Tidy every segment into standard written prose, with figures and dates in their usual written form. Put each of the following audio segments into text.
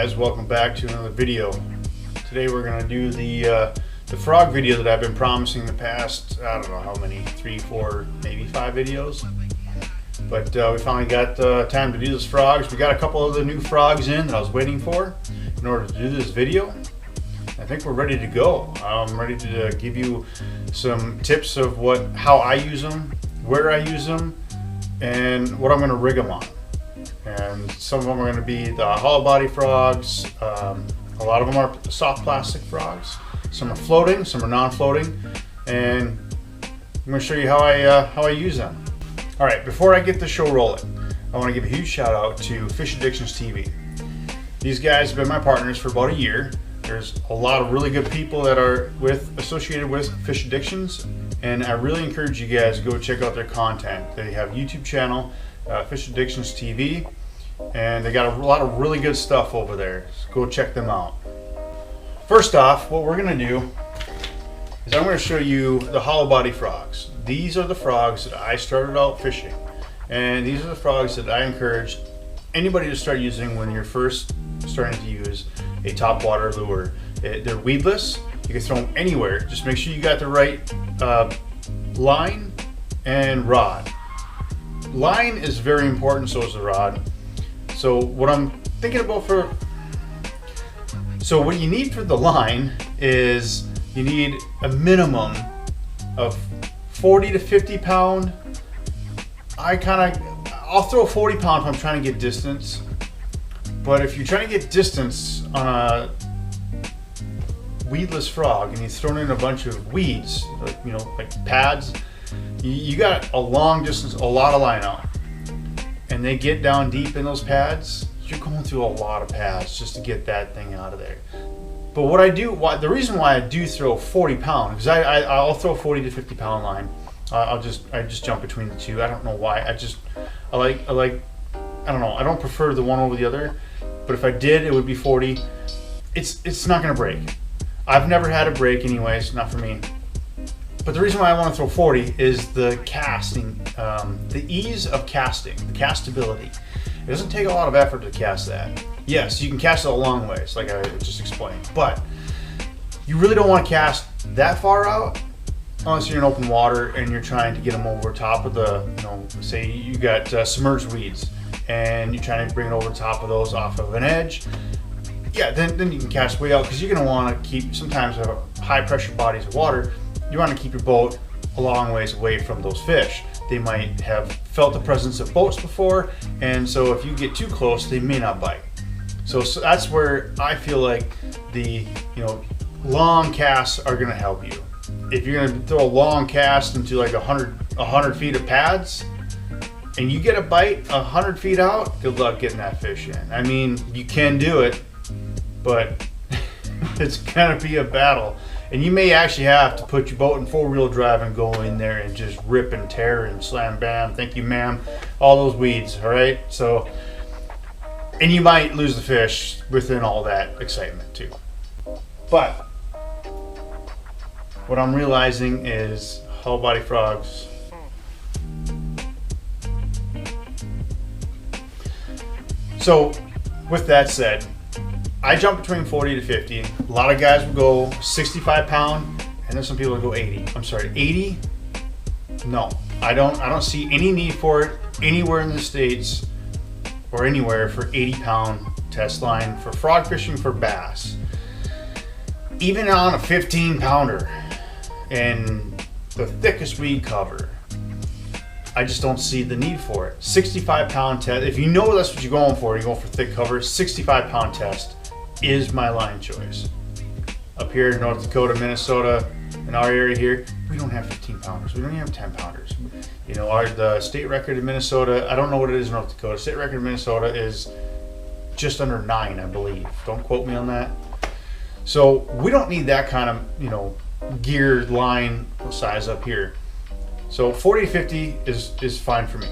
guys, welcome back to another video. Today we're going to do the frog video that I've been promising the past, I don't know how many, 3, 4, maybe 5 videos. But we finally got time to do those frogs. We got a couple of the new frogs in that I was waiting for in order to do this video. I think we're ready to go. I'm ready to give you some tips of how I use them, where I use them, and what I'm going to rig them on. And some of them are going to be the hollow body frogs. A lot of them are soft plastic frogs. Some are floating, some are non-floating, and I'm going to show you how I use them. All right, before I get the show rolling, I want to give a huge shout out to Fish Addictions TV. These guys have been my partners for about a year. There's a lot of really good people that are associated with Fish Addictions, and I really encourage you guys to go check out their content. They have a YouTube channel, Fish Addictions TV, and they got a lot of really good stuff over there, so go check them out. First off, what we're going to do is I'm going to show you the hollow body frogs. These are the frogs that I started out fishing, and these are the frogs that I encourage anybody to start using when you're first starting to use a topwater lure. They're weedless. You can throw them anywhere. Just make sure you got the right line and rod. Line is very important, so is the rod. So what I'm thinking about what you need for the line is you need a minimum of 40 to 50 pound. I'll throw a 40 pound if I'm trying to get distance. But if you're trying to get distance on a weedless frog and you've thrown in a bunch of weeds, like pads, you got a long distance, a lot of line out, and they get down deep in those pads. You're going through a lot of pads just to get that thing out of there. But the reason why I do throw 40 pound, because I'll throw 40 to 50 pound line. I just jump between the two. I don't know why. I don't know. I don't prefer the one over the other, but if I did, it would be 40. It's not going to break. I've never had it break anyways, not for me. But the reason why I want to throw 40 is the casting, the ease of casting, the castability. It doesn't take a lot of effort to cast that. Yes, you can cast it a long ways, like I just explained, but you really don't want to cast that far out unless you're in open water and you're trying to get them over top of the, say you got submerged weeds and you're trying to bring it over top of those off of an edge. Yeah, then you can cast way out, because you're going to want to keep, sometimes high pressure bodies of water, you want to keep your boat a long ways away from those fish. They might have felt the presence of boats before, and so if you get too close, they may not bite. So that's where I feel like the long casts are going to help you. If you're going to throw a long cast into like 100 feet of pads, and you get a bite 100 feet out, good luck getting that fish in. I mean, you can do it, but it's going to be a battle. And you may actually have to put your boat in 4-wheel drive and go in there and just rip and tear and slam bam, thank you ma'am, all those weeds, all right? So, and you might lose the fish within all that excitement too. But what I'm realizing is hollow body frogs, so with that said, I jump between 40 to 50. A lot of guys will go 65 pound, and there's some people that go 80. I'm sorry, 80? No, I don't see any need for it anywhere in the States or anywhere for 80 pound test line for frog fishing for bass. Even on a 15 pounder and the thickest weed cover, I just don't see the need for it. 65 pound test, if you know that's what you're going for thick cover, 65 pound test is my line choice. Up here in North Dakota, Minnesota, in our area here, we don't have 15 pounders. We don't even have 10 pounders. The state record in Minnesota, I don't know what it is in North Dakota. State record in Minnesota is just under 9, I believe. Don't quote me on that. So we don't need that kind of, gear line size up here. So 40 to 50 is fine for me.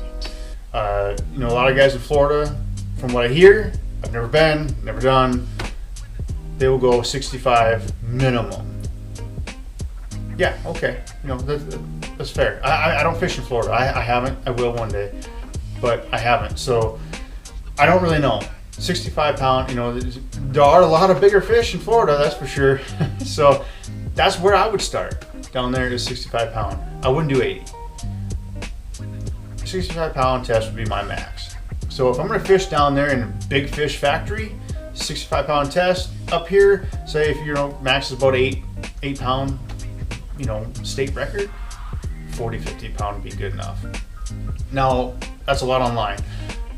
A lot of guys in Florida, from what I hear, I've never been, never done, they will go 65 minimum. Yeah, okay, that's fair. I don't fish in Florida. I haven't. I will one day, but I haven't. So I don't really know. 65 pound, you know, there are a lot of bigger fish in Florida, that's for sure. So that's where I would start, down there is 65 pound. I wouldn't do 80. 65 pound test would be my max. So if I'm gonna fish down there in a big fish factory, 65 pound test. Up here, say if you know max is about 8 pound, you know, state record, 40, 50 pound would be good enough. Now that's a lot on line.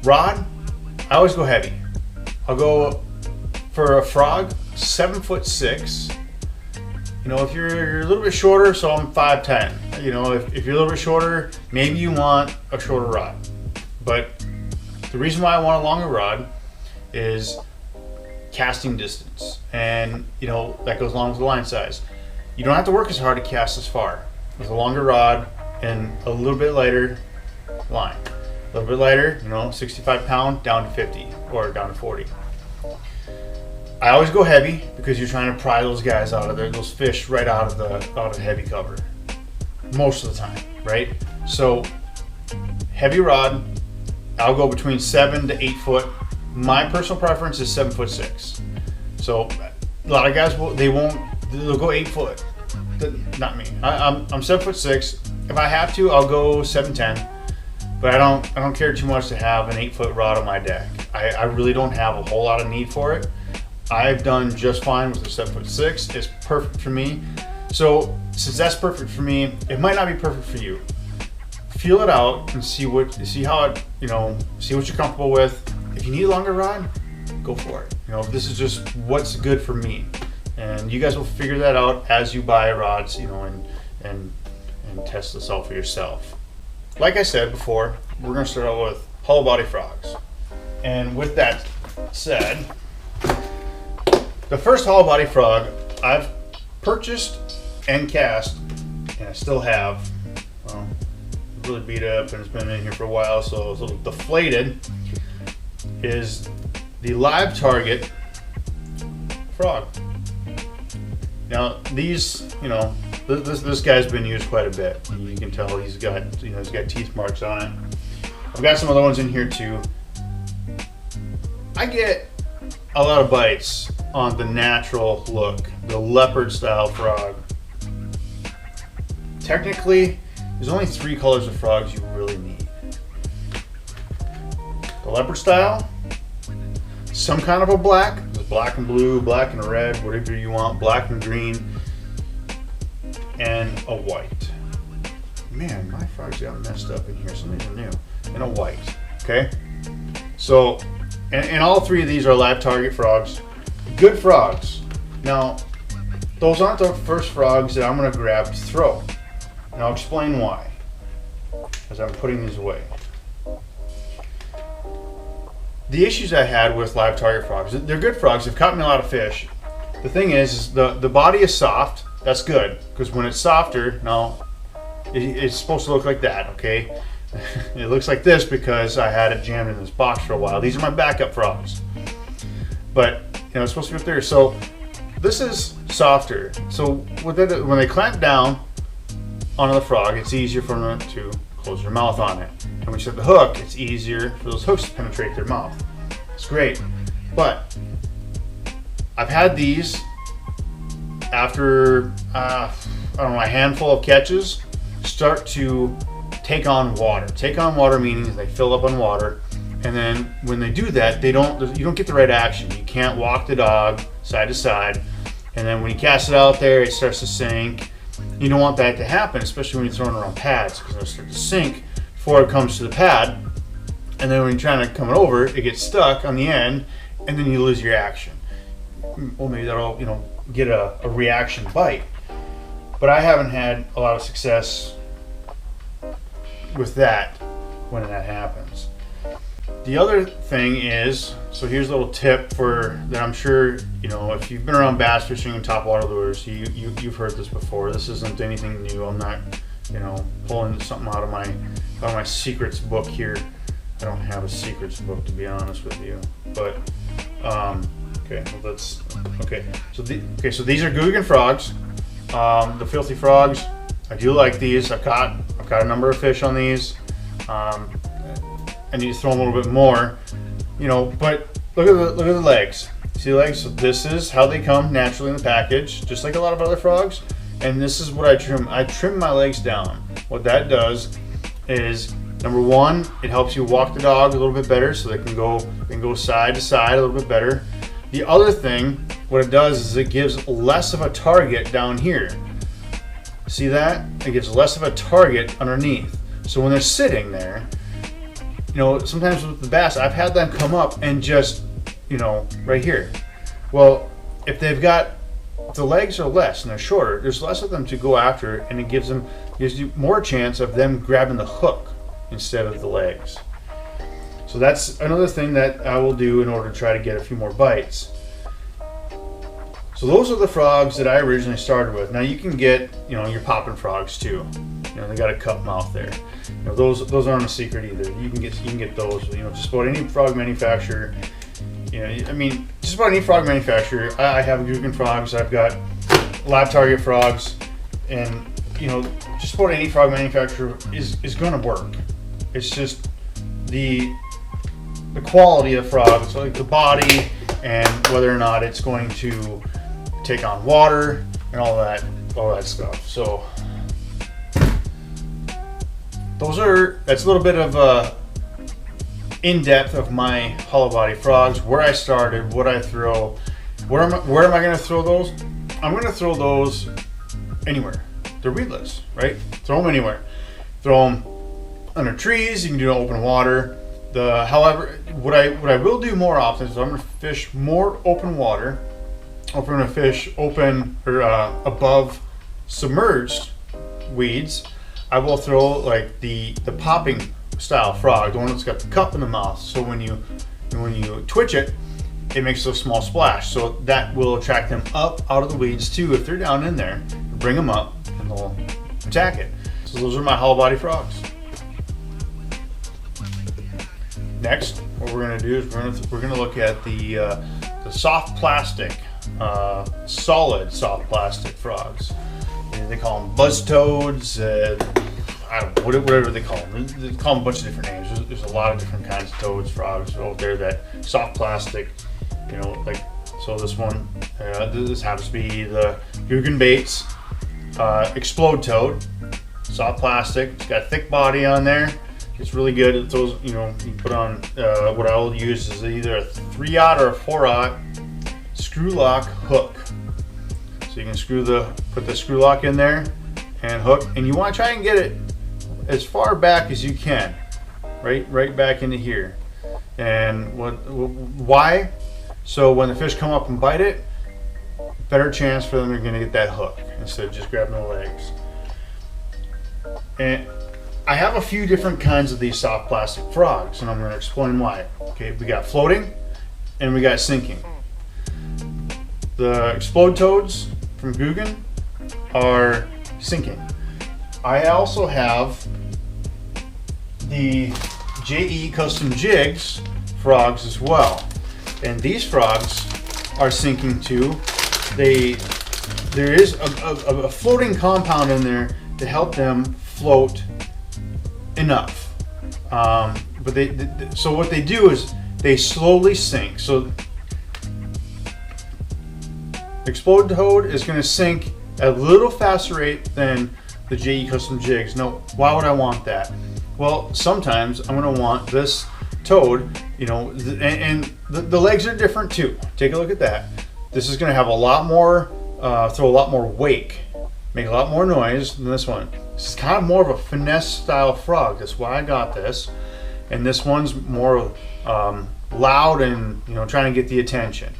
Rod, I always go heavy. I'll go for a frog, 7'6". You know, if you're a little bit shorter, so I'm 5'10". You know, if you're a little bit shorter, maybe you want a shorter rod. But the reason why I want a longer rod is casting distance, and you know that goes along with the line size. You don't have to work as hard to cast as far with a longer rod and a little bit lighter line. A little bit lighter, you know, 65 pound down to 50 or down to 40. I always go heavy because you're trying to pry those guys out of there, those fish right out of the heavy cover. Most of the time, right? So heavy rod, I'll go between 7 to 8 foot. My personal preference is 7'6". So a lot of guys they'll go 8 foot. Not me. I'm 7'6". If I have to, I'll go 7'10". But I don't care too much to have an 8 foot rod on my deck. I really don't have a whole lot of need for it. I've done just fine with the 7'6". It's perfect for me. So since that's perfect for me, it might not be perfect for you. Feel it out and see how it, you know, see what you're comfortable with. If you need a longer rod, go for it. You know, this is just what's good for me. And you guys will figure that out as you buy rods, you know, and test this out for yourself. Like I said before, we're gonna start out with hollow body frogs. And with that said, the first hollow body frog I've purchased and cast, and I still have, well, really beat up and it's been in here for a while, so it's a little deflated, is the Live Target frog. Now these, you know, this guy's been used quite a bit. You can tell he's got teeth marks on it. I've got some other ones in here too. I get a lot of bites on the natural look, the leopard style frog. Technically, there's only 3 colors of frogs you really need. The leopard style, some kind of a black, black and blue, black and red, whatever you want, black and green, and a white. Man, my frogs got messed up in here, some of these are new. And a white, okay? So, and all 3 of these are Live Target frogs. Good frogs. Now, those aren't the first frogs that I'm gonna grab to throw. And I'll explain why, as I'm putting these away. The issues I had with Live Target frogs, they're good frogs, they've caught me a lot of fish. The thing is the body is soft, that's good, because when it's softer, now, it's supposed to look like that, okay? It looks like this because I had it jammed in this box for a while. These are my backup frogs. But, you know, it's supposed to be up there. So, this is softer. So, when they clamp down onto the frog, it's easier for them to close their mouth on it. And when you set the hook, it's easier for those hooks to penetrate their mouth. It's great. But I've had these after, I don't know, a handful of catches start to take on water. Take on water meaning they fill up on water. And then when they do that, you don't get the right action. You can't walk the dog side to side. And then when you cast it out there, it starts to sink. You don't want that to happen, especially when you're throwing it on pads, because it'll start to sink before it comes to the pad. And then when you're trying to come it over, it gets stuck on the end, and then you lose your action. Well, maybe that'll, you know, get a reaction bite. But I haven't had a lot of success with that when that happens. The other thing is, so here's a little tip that I'm sure, you know, if you've been around bass fishing and topwater lures, you've heard this before. This isn't anything new. I'm not, you know, pulling something out of my secrets book here. I don't have a secrets book, to be honest with you. But okay, well so these are Guggen frogs. The filthy frogs, I do like these. I've caught a number of fish on these. I need to throw them a little bit more, you know, but look at the legs. See the legs? So this is how they come naturally in the package, just like a lot of other frogs. And this is what I trim. I trim my legs down. What that does is, number one, it helps you walk the dog a little bit better, so they can go side to side a little bit better. The other thing, what it does is it gives less of a target down here. See that? It gives less of a target underneath. So when they're sitting there, you know, sometimes with the bass, I've had them come up and just, you know, right here. Well, if the legs are less and they're shorter, there's less of them to go after, and it gives you more chance of them grabbing the hook instead of the legs. So that's another thing that I will do in order to try to get a few more bites. So those are the frogs that I originally started with. Now you can get, you know, your popping frogs too. You know, they got a cup mouth there. You know, those aren't a secret either. You can get those. You know, just about any frog manufacturer. You know, I mean, just about any frog manufacturer. I have Guggen frogs. I've got lab target frogs, and you know, just about any frog manufacturer is going to work. It's just the quality of frogs, like the body, and whether or not it's going to take on water and all that stuff. So that's a little bit of in-depth of my hollow body frogs, where I started, what I throw. Where am I going to throw those? I'm going to throw those anywhere. They're weedless, right? Throw them anywhere. Throw them under trees. You can do it in open water. However, what I will do more often is I'm going to fish more open water. I'm going to fish open or above submerged weeds. I will throw like the popping style frog, the one that's got the cup in the mouth. So when you twitch it, it makes a small splash. So that will attract them up out of the weeds too. If they're down in there, bring them up and they'll attack it. So those are my hollow body frogs. Next, what we're going to do is we're going to look at the soft plastic, solid soft plastic frogs. They call them buzz toads. I don't know, whatever they call them. They call them a bunch of different names. There's a lot of different kinds of toads, frogs out there that soft plastic. You know, like so. This one, this happens to be the Guggen Baits Explode Toad, soft plastic. It's got a thick body on there. It's really good. It throws, you know, you put on what I will use is either a 3/0 or a 4/0 screw lock hook. So you can put the screw lock in there and hook, and you want to try and get it as far back as you can, right back into here. And why? So when the fish come up and bite it, better chance for them you're going to get that hook instead of just grabbing the legs. And I have a few different kinds of these soft plastic frogs, and I'm going to explain why. Okay, we got floating and we got sinking. The Explode Toads from Guggen are sinking. I also have the JE Custom Jigs frogs as well, and these frogs are sinking too. There is a floating compound in there to help them float enough, but so what they do is they slowly sink. So Explode Toad is going to sink at a little faster rate than the JE Custom Jigs. Now, why would I want that? Well, sometimes I'm going to want this toad, you know, and the legs are different too. Take a look at that. This is going to have a lot more, throw a lot more wake, make a lot more noise than this one. This is kind of more of a finesse style frog. That's why I got this. And this one's more loud and, you know, trying to get the attention.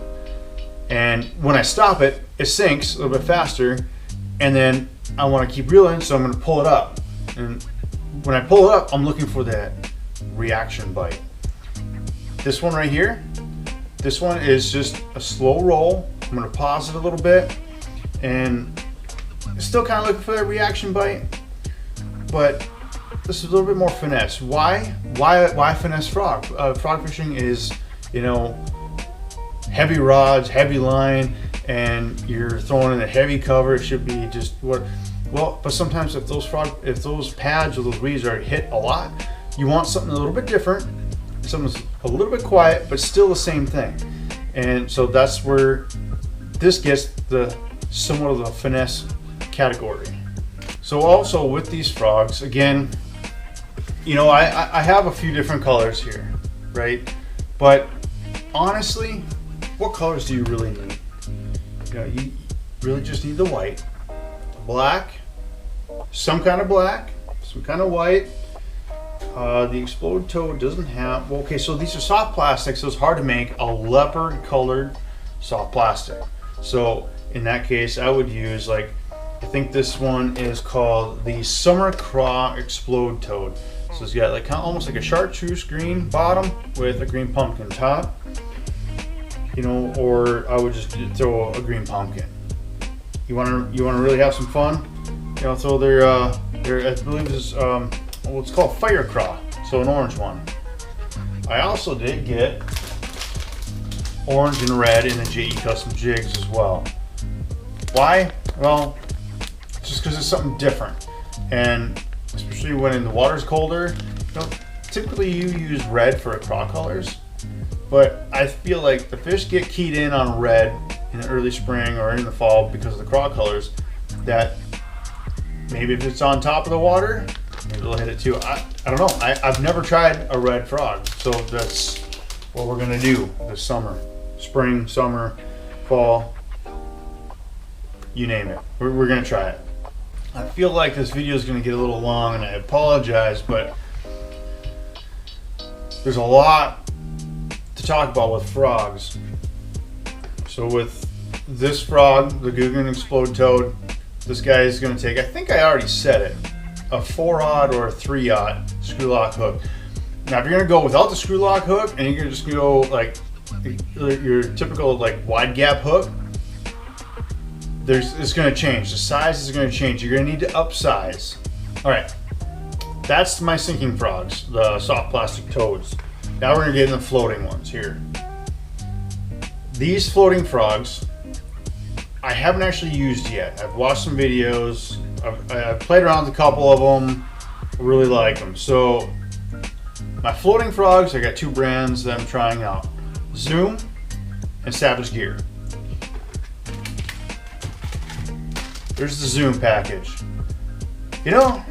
And when I stop it, it sinks a little bit faster, and then I want to keep reeling, so I'm going to pull it up. And when I pull it up, I'm looking for that reaction bite. This one right here, this one is just a slow roll. I'm going to pause it a little bit, and still kind of looking for that reaction bite, but this is a little bit more finesse. Why finesse frog? Frog fishing is, you know, heavy rods, heavy line, and you're throwing in a heavy cover. It should be just what. Well, but sometimes if those pads or those weeds are hit a lot, you want something a little bit different. something's a little bit quiet, but still the same thing. And so that's where this gets the somewhat of the finesse category. So also with these frogs, again, you know, I have a few different colors here, right? But honestly, what colors do you really need? You know, you really just need the white, black, some kind of black, some kind of white. The explode toad doesn't have, well, okay, so these are soft plastic, so it's hard to make a leopard colored soft plastic. So in that case, I would use, like, I think this one is called the Summer Craw Explode Toad. So it's got like kind of almost like a chartreuse green bottom with a green pumpkin top. You know, or I would just throw a green pumpkin. You wanna really have some fun? You know, throw their I believe is well, it's called Fire Craw, so an orange one. I also did get orange and red in the JE Custom Jigs as well. Why? Well, just because it's something different, and especially when the water's colder. You know, typically you use red for craw colors, but I feel like the fish get keyed in on red in the early spring or in the fall because of the craw colors, that maybe if it's on top of the water, maybe they'll hit it too. I don't know. I've never tried a red frog, so that's what we're gonna do this summer. Spring, summer, fall, you name it. We're gonna try it. I feel like this video is gonna get a little long, and I apologize, but there's a lot to talk about with frogs. So with this frog, the Guggen Explode Toad, this guy is going to take, I think I already said it, a 4-aught or a 3-aught screw lock hook. Now if you're going to go without the screw lock hook and you're just going to go like your typical like wide gap hook, it's going to change. The size is going to change. You're going to need to upsize. All right, that's my sinking frogs, the soft plastic toads. Now we're going to get into the floating ones here. These floating frogs, I haven't actually used yet. I've watched some videos. I've played around with a couple of them. I really like them. So my floating frogs, I got two brands that I'm trying out: Zoom and Savage Gear. There's the Zoom package. You know,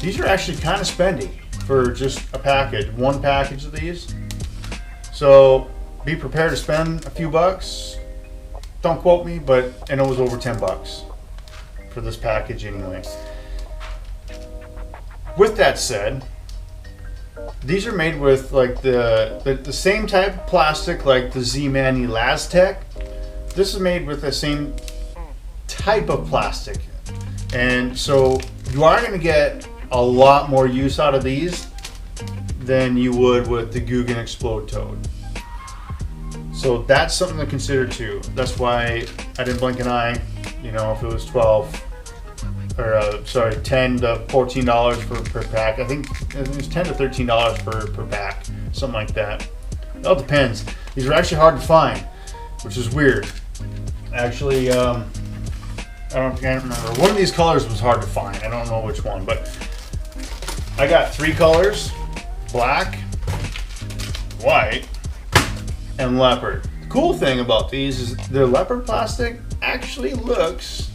these are actually kind of spendy for just a package, one package of these. So be prepared to spend a few bucks. Don't quote me, but I know it was over 10 bucks for this package anyway. With that said, these are made with like the same type of plastic like the Z-Man Elastec. This is made with the same type of plastic, and so you are going to get a lot more use out of these than you would with the Guggen Explode Toad. So that's something to consider too. That's why I didn't blink an eye, you know, if it was 12 or sorry, $10 to $14 per pack. I think it was $10 to $13 per pack, something like that. It all depends. These are actually hard to find, which is weird. Actually, I can't remember. One of these colors was hard to find. I don't know which one, but I got 3 colors: black, white, and leopard. The cool thing about these is their leopard plastic actually looks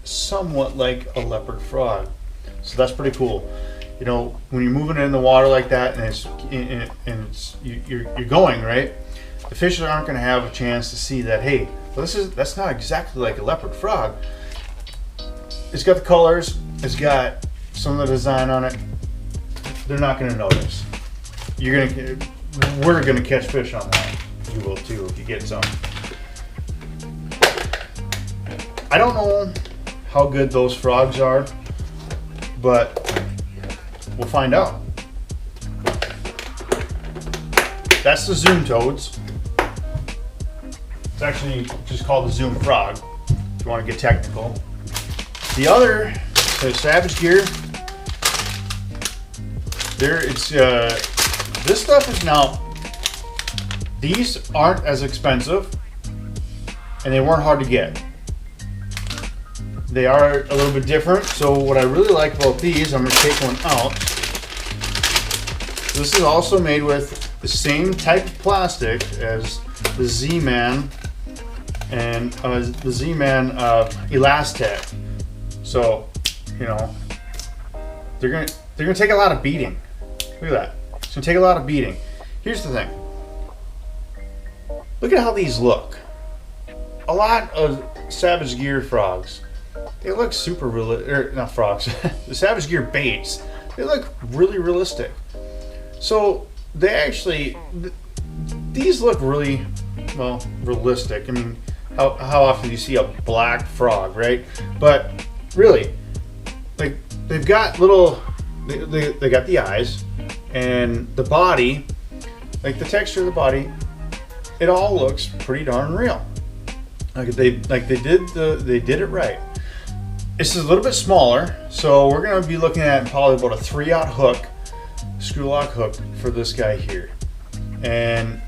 somewhat like a leopard frog. So that's pretty cool. You know, when you're moving it in the water like that and you're going, right? The fish aren't going to have a chance to see that, hey, well, that's not exactly like a leopard frog. It's got the colors, it's got some of the design on it. They're not going to notice. We're going to catch fish on that. You will too if you get some. I don't know how good those frogs are, but we'll find out. That's the Zoom toads. It's actually just called the Zoom frog, if you want to get technical. The other, the Savage Gear, this stuff is now, these aren't as expensive and they weren't hard to get. They are a little bit different. So what I really like about these, I'm going to take one out. This is also made with the same type of plastic as the Z-Man and the Z-Man Elastech. So, you know, they're gonna take a lot of beating. Look at that. It's gonna take a lot of beating. Here's the thing. Look at how these look. A lot of Savage Gear frogs, they look super realistic. Or not frogs. The Savage Gear baits, they look really realistic. So they actually, these look really, well, realistic. I mean, how often do you see a black frog, right? But really, like, they've got little, they got the eyes and the body, like the texture of the body, it all looks pretty darn real. Like they did it right. This is a little bit smaller, so we're gonna be looking at probably about a 3/0 hook, screw lock hook for this guy here. And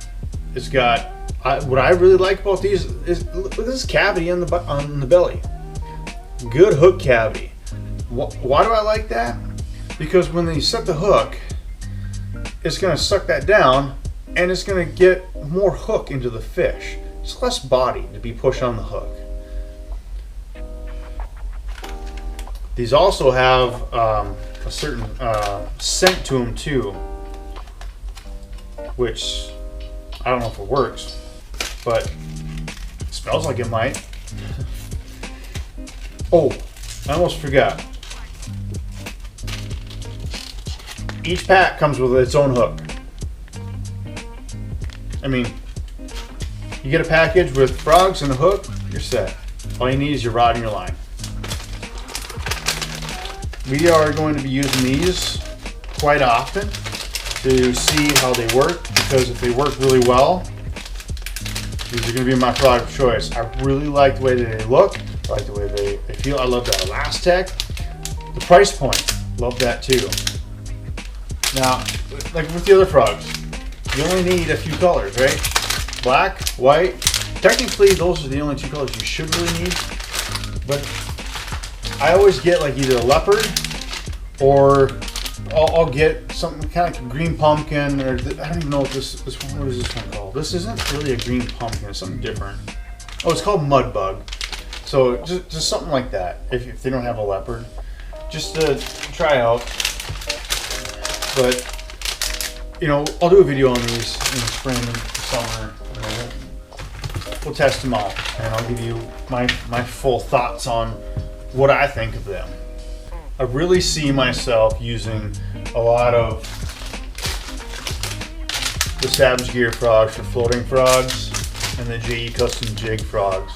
it's got, what I really like about these is, look at this cavity on the belly. Good hook cavity. Why do I like that? Because when you set the hook, it's gonna suck that down and it's gonna get more hook into the fish. It's less body to be pushed on the hook. These also have a certain scent to them too, which I don't know if it works, but it smells like it might. Oh, I almost forgot. Each pack comes with its own hook. I mean, you get a package with frogs and a hook, you're set. All you need is your rod and your line. We are going to be using these quite often to see how they work, because if they work really well, these are going to be my frog of choice. I really like the way that they look. I like the way they feel. I love that Elastech. The price point, love that too. Now, like with the other frogs, you only need a few colors, right? Black, white. Technically, those are the only two colors you should really need. But I always get like either a leopard, or I'll get something kind of like a green pumpkin, or I don't even know what this one. What is this one called? This isn't really a green pumpkin. It's something different. Oh, it's called mud bug. So just something like that. If they don't have a leopard, just to try out. But you know, I'll do a video on these in the spring and summer. You know, we'll test them out, and I'll give you my full thoughts on what I think of them. I really see myself using a lot of the Savage Gear frogs for floating frogs, and the JE Custom Jig frogs,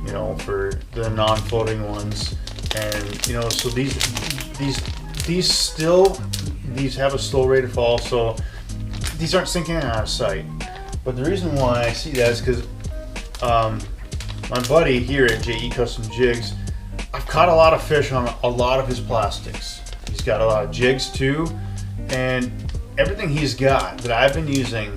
you know, for the non-floating ones. And you know, so these have a slow rate of fall, so these aren't sinking out of sight. But the reason why I see that is because my buddy here at JE Custom Jigs, I've caught a lot of fish on a lot of his plastics. He's got a lot of jigs too, and everything he's got that I've been using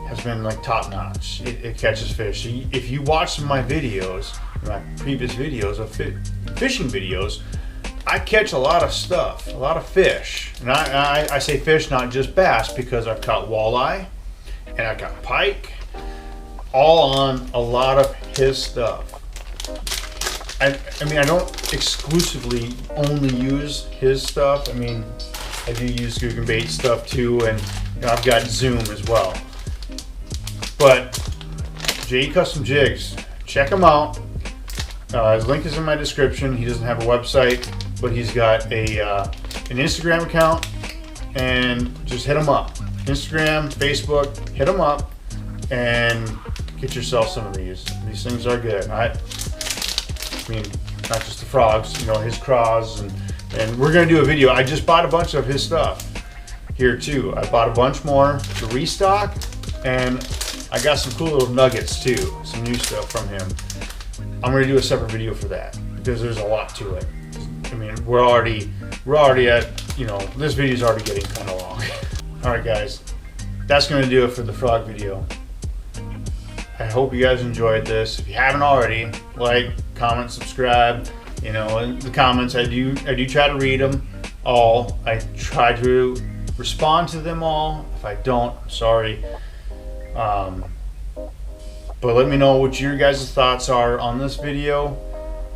has been like top notch. It catches fish. So if you watch some of my videos, my previous videos of fishing videos, I catch a lot of stuff, a lot of fish. And I say fish, not just bass, because I've caught walleye and I've got pike, all on a lot of his stuff. I mean, I don't exclusively only use his stuff. I mean, I do use Guggen Bait stuff too, and you know, I've got Zoom as well. But JE Custom Jigs, check him out. His link is in my description. He doesn't have a website, but he's got an Instagram account, and just hit him up. Instagram, Facebook, hit him up, and get yourself some of these. These things are good. I mean, not just the frogs, you know, his craws, and we're gonna do a video. I just bought a bunch of his stuff here too. I bought a bunch more to restock, and I got some cool little nuggets too, some new stuff from him. I'm gonna do a separate video for that because there's a lot to it. I mean, we're already at, you know, this video's already getting kind of long. All right, guys, that's gonna do it for the frog video. I hope you guys enjoyed this. If you haven't already, like, comment, subscribe. You know, in the comments, I do try to read them all. I try to respond to them all. If I don't, I'm sorry. But let me know what your guys' thoughts are on this video,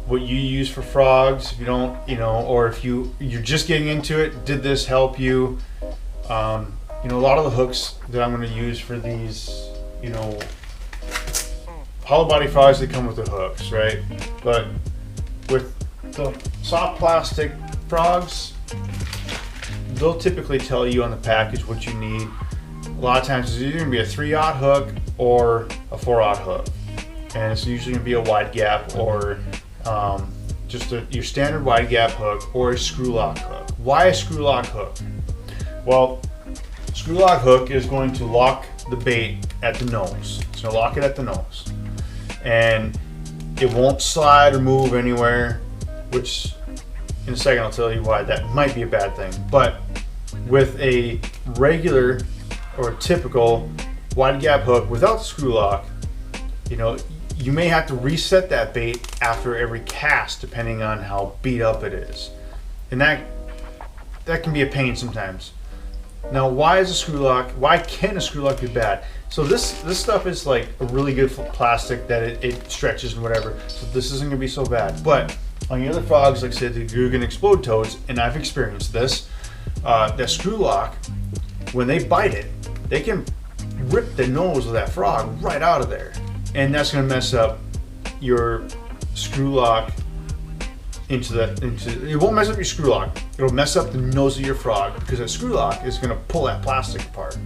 what you use for frogs. If you don't, or if you're just getting into it, did this help you? A lot of the hooks that I'm going to use for these, hollow body frogs, they come with the hooks, right? But with the soft plastic frogs, they'll typically tell you on the package what you need. A lot of times it's either going to be a 3/0 hook or a 4/0 hook, and it's usually going to be a wide gap or just your standard wide gap hook or a screw lock hook. Why a screw lock hook? Well, screw lock hook is going to lock the bait at the nose. It's going to lock it at the nose, and it won't slide or move anywhere, which in a second I'll tell you why that might be a bad thing. But with a regular or typical wide gap hook without the screw lock, you may have to reset that bait after every cast depending on how beat up it is, and that can be a pain sometimes. Now, why can a screw lock be bad? So this stuff is like a really good plastic that it stretches and whatever, so this isn't gonna be so bad. But on the other frogs, like I said, the Guggen explode toads, and I've experienced this, that screw lock, when they bite it, they can rip the nose of that frog right out of there, and that's going to mess up your screw lock it won't mess up your screw lock, it'll mess up the nose of your frog, because that screw lock is going to pull that plastic apart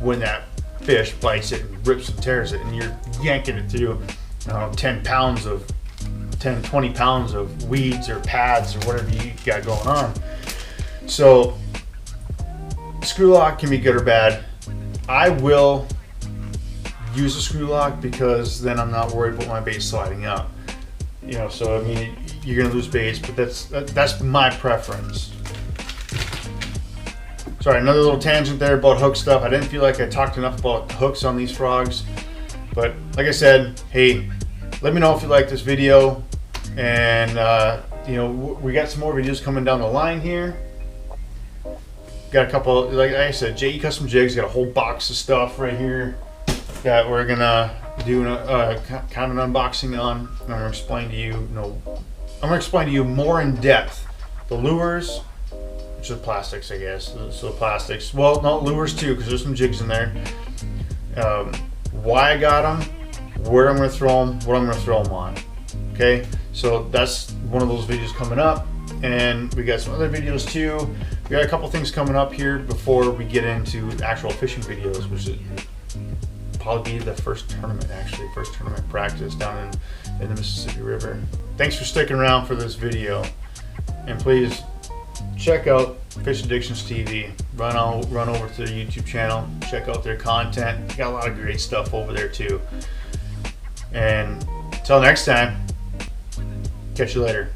when that fish bites it and rips and tears it, and you're yanking it through 20 pounds of weeds or pads or whatever you got going on. So screw lock can be good or bad. I will use a screw lock because then I'm not worried about my bait sliding out. So I mean, you're gonna lose baits, but that's my preference. Sorry, another little tangent there about hook stuff. I didn't feel like I talked enough about hooks on these frogs, but like I said, hey, let me know if you like this video, and we got some more videos coming down the line here. Got a couple, like I said, JE Custom Jigs, got a whole box of stuff right here that we're gonna do kind of an unboxing on, and I'm gonna explain to you, more in depth the lures, which are plastics, I guess. So plastics, well, no, lures too, because there's some jigs in there. Why I got them, where I'm gonna throw them, what I'm gonna throw them on. Okay, so that's one of those videos coming up, and we got some other videos too. We got a couple things coming up here before we get into actual fishing videos, which is probably be the first tournament practice down in the Mississippi River. Thanks for sticking around for this video, and please check out Fish Addictions TV. Run over to their YouTube channel, check out their content. They got a lot of great stuff over there too. And until next time, catch you later.